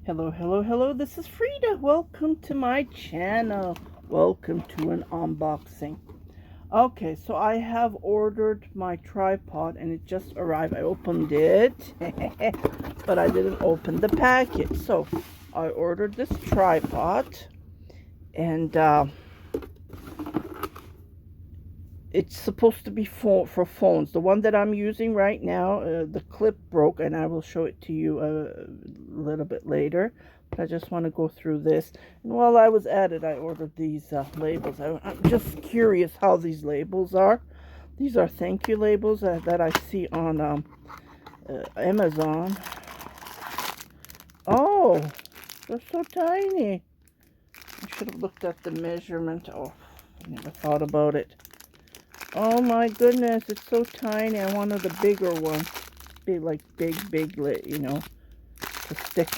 Hello, hello, hello. This is Frida. Welcome to my channel. Welcome to an unboxing. Okay, so I have ordered my tripod and it just arrived. I opened it, but I didn't open the package. So I ordered this tripod and it's supposed to be for phones. The one that I'm using right now, the clip broke, and I will show it to you a little bit later. But I just want to go through this. And while I was at it, I ordered these labels. I'm just curious how these labels are. These are thank you labels that I see on Amazon. Oh, they're so tiny. I should have looked at the measurement. Oh, I never thought about it. Oh my goodness, it's so tiny. I wanted a bigger one. Big, like big, you know, to stick.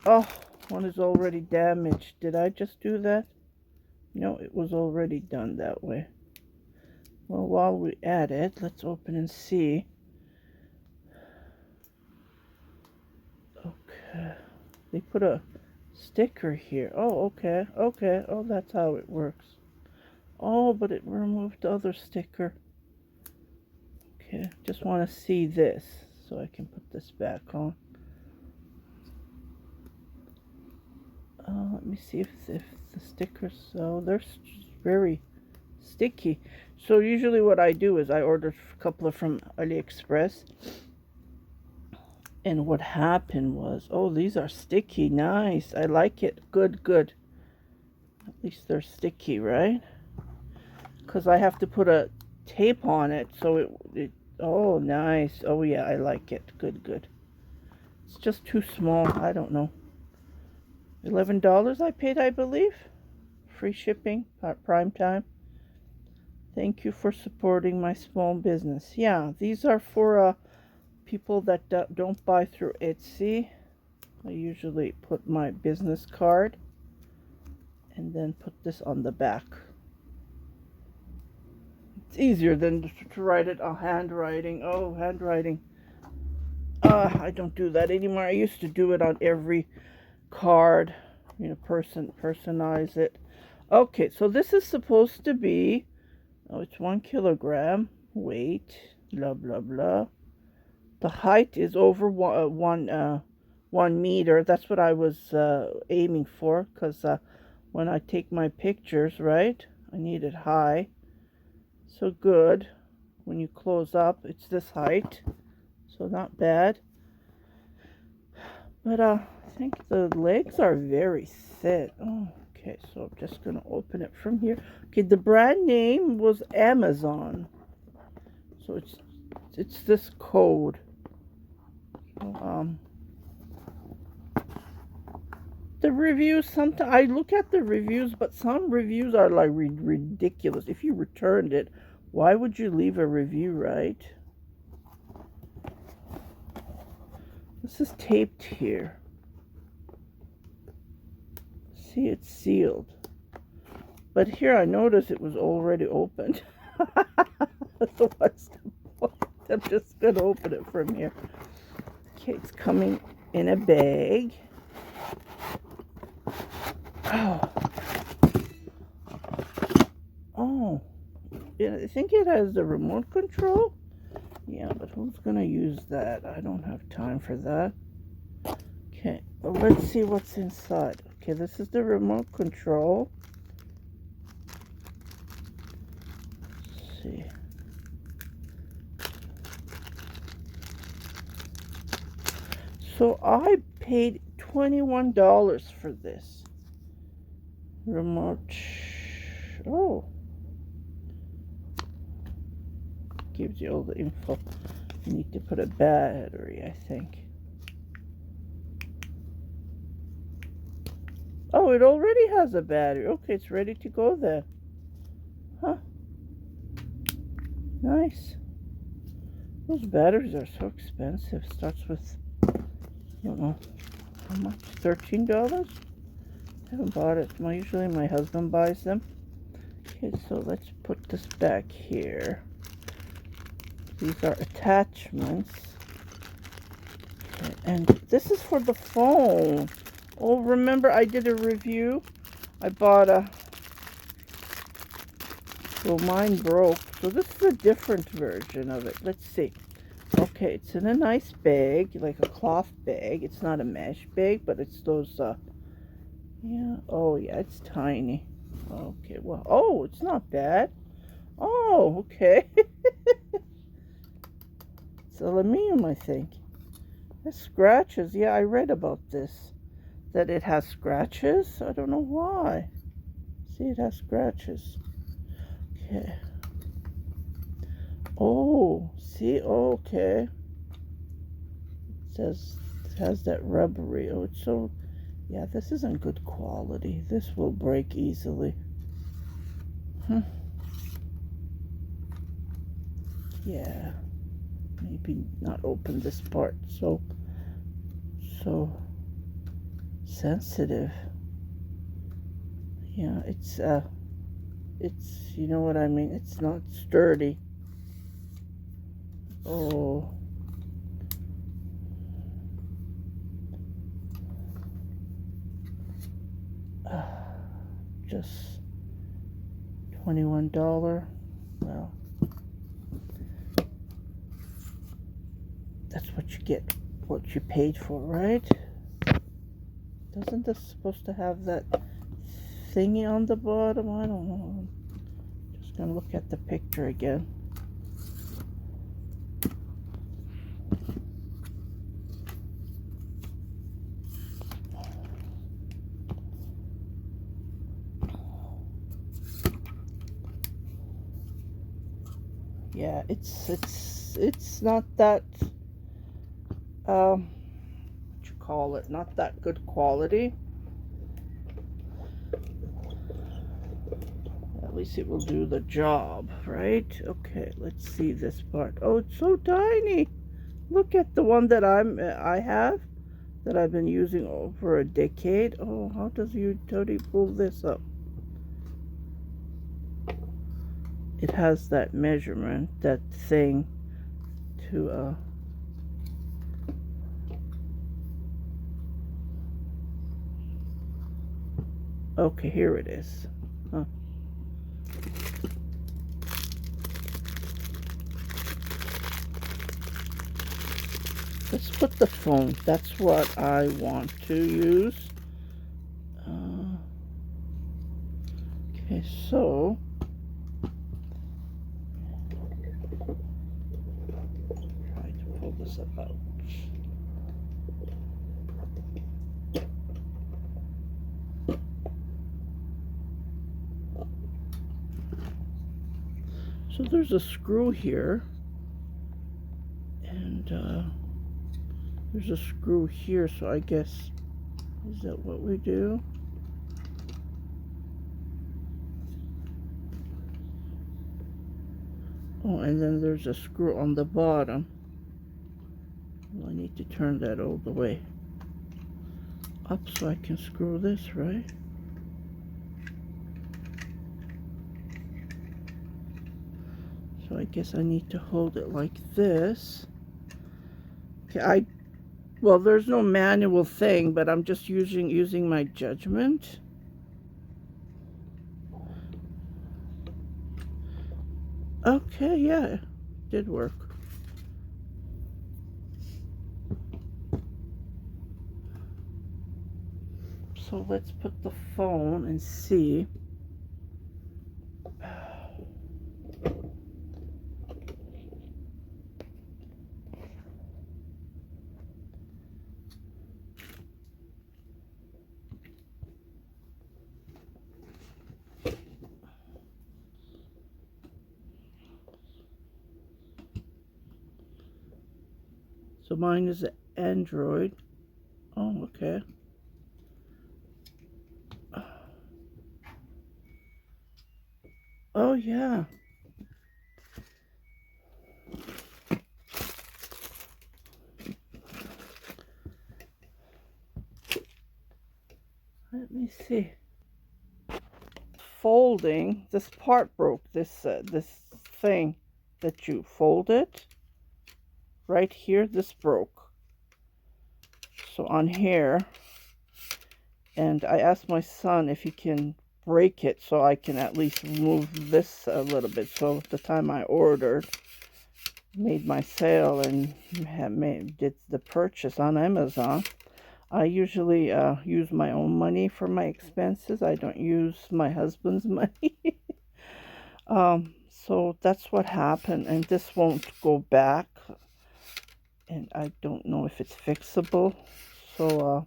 Oh, one is already damaged. Did I just do that? No, it was already done that way. Well, while we're at it, let's open and see. Okay. They put a sticker here. Oh, okay. Okay. Oh, that's how it works. Oh, but it removed the other sticker. Okay, just want to see this so I can put this back on. Let me see if the stickers, oh, they're very sticky. So usually what I do is I order a couple of from AliExpress. And what happened was, oh, these are sticky. Nice. I like it. Good, good. At least they're sticky, right? Because I have to put a tape on it so it oh, nice. Oh, yeah, I like it. Good, good. It's just too small. I don't know. $11 I paid, I believe. Free shipping, prime time. Thank you for supporting my small business. Yeah, these are for people that don't buy through Etsy. I usually put my business card and then put this on the back. It's easier than to write it on handwriting. Oh, handwriting. I don't do that anymore. I used to do it on every card, you know, personalize it. Okay, so this is supposed to be, oh, it's 1 kilogram weight, blah blah blah. The height is over 1 meter. That's what I was aiming for, because when I take my pictures, right, I need it high. So good. When you close up, it's this height, so not bad. But I think the legs are very thin. Oh, okay, so I'm just going to open it from here. Okay, the brand name was Amazon. So it's this code. So, the reviews, sometimes I look at the reviews, but some reviews are like ridiculous. If you returned it, why would you leave a review, right? This is taped here. See, it's sealed. But here I notice it was already opened. So what's the point? I'm just going to open it from here. Okay, it's coming in a bag. Oh. Oh. Yeah, I think it has the remote control. Yeah, but who's going to use that? I don't have time for that. Okay, well, let's see what's inside. Okay, this is the remote control. Let's see. So I paid $21 for this remote. Oh. Gives you all the info. You need to put a battery, I think. Oh, it already has a battery. Okay, it's ready to go there. Huh. Nice. Those batteries are so expensive. Starts with, I don't know, how much? $13? I haven't bought it. Usually my husband buys them. Okay, so let's put this back here. These are attachments. Okay, And this is for the phone. Oh, remember I did a review? I bought a... Well, mine broke. So this is a different version of it. Let's see. Okay, it's in a nice bag, like a cloth bag. It's not a mesh bag, but it's those, yeah. Oh, yeah, it's tiny. Okay, well, oh, it's not bad. Oh, okay. It's aluminum, I think. It scratches. Yeah, I read about this. That it has scratches. I don't know why. See, it has scratches. Okay. Oh, see, okay. It says it has that rubbery. Oh, it's so... Yeah, this isn't good quality. This will break easily. Yeah. Maybe not open this part. So sensitive. Yeah, it's you know what I mean? It's not sturdy. Oh. Just $21. Well, that's what you get, what you paid for, right? Doesn't this supposed to have that thingy on the bottom? I don't know. I'm just gonna look at the picture again. Yeah, it's not that what you call it, not that good quality. At least it will do the job, right? Okay, let's see this part. Oh, it's so tiny. Look at the one that I have, that I've been using over a decade. Oh, how do you pull this up? It has that measurement, that thing to okay, here it is. Huh. Let's put the phone. That's what I want to use. Okay, so try to pull this out. So there's a screw here, and there's a screw here, so I guess, is that what we do? Oh, and then there's a screw on the bottom. Well, I need to turn that all the way up so I can screw this, right? So I guess I need to hold it like this. Okay, well, there's no manual thing, but I'm just using my judgment. Okay, yeah, it did work. So let's put the phone and see. So mine is an Android. Oh, okay. Oh, yeah. Let me see. Folding, this part broke. This thing that you fold it right here, this broke. So on here, and I asked my son if he can break it so I can at least move this a little bit. So at the time I ordered, made my sale and did the purchase on Amazon, I usually use my own money for my expenses. I don't use my husband's money. So that's what happened, and this won't go back, and I don't know if it's fixable. So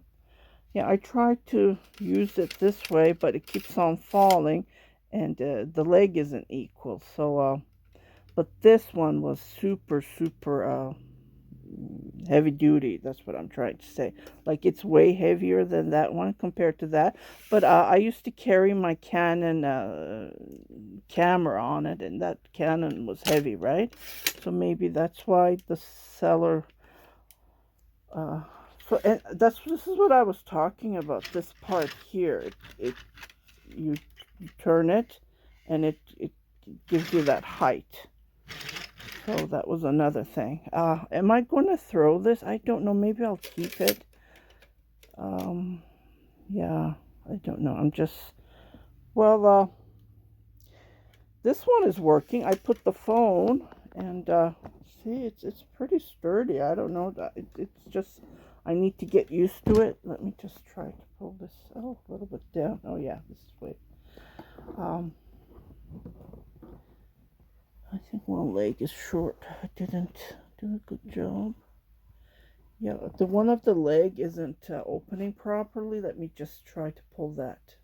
yeah, I tried to use it this way, but it keeps on falling, and the leg isn't equal. So but this one was super heavy duty. That's what I'm trying to say. Like, it's way heavier than that one compared to that. But I used to carry my Canon camera on it, and that Canon was heavy, right? So maybe that's why the seller so, and this is what I was talking about, this part here. You turn it, and it gives you that height. So that was another thing. Am I going to throw this? I don't know. Maybe I'll keep it. Yeah, I don't know. I'm just, well, this one is working. I put the phone, and see, it's pretty sturdy. I don't know. It's just, I need to get used to it. Let me just try to pull this, a little bit down. Oh yeah, this way. I think one leg is short. I didn't do a good job. Yeah, the one of the leg isn't opening properly. Let me just try to pull that.